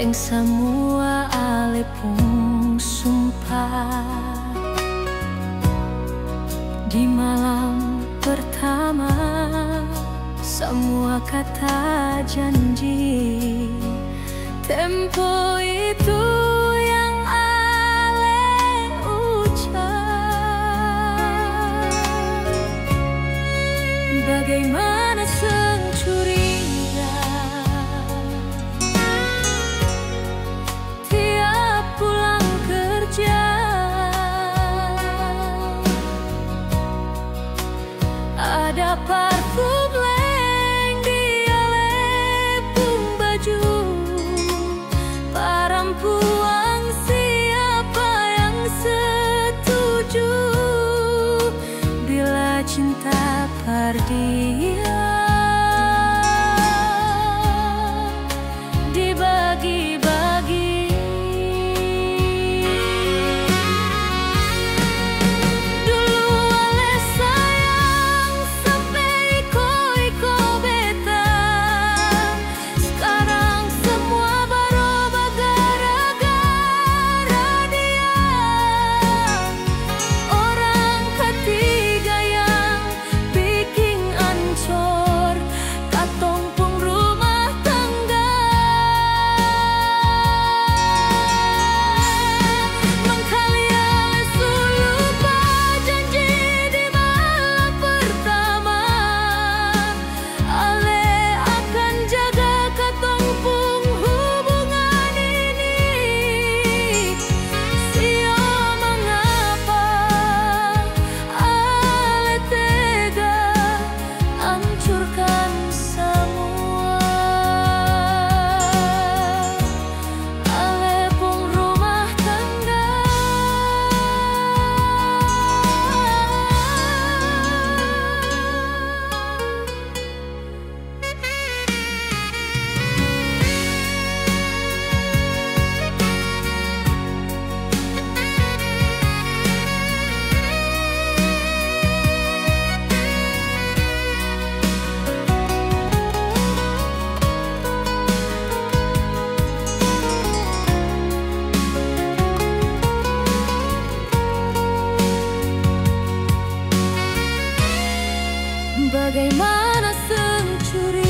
Yang semua ale pun sumpah di malam pertama, semua kata janji tempo itu yang ale ucap. Bagaimana curiga tiap pulang kerja, ada parfum leng di alepung baju. Perempuan siapa yang setuju bila cinta pardia dibagi-bagi. Dulu ale sayang sampai iko-iko beta, sekarang semua berubah gara-gara dia. Orang ketiga yang bikin ancur katong pun rumah tangga. Mangkali ale lupa janji di malam pertama, ale akan jaga katong pun hubungan ini. Sio mengapa ale tega hancurkan semua. Ale pun rumah tangga. Bagaimana curiga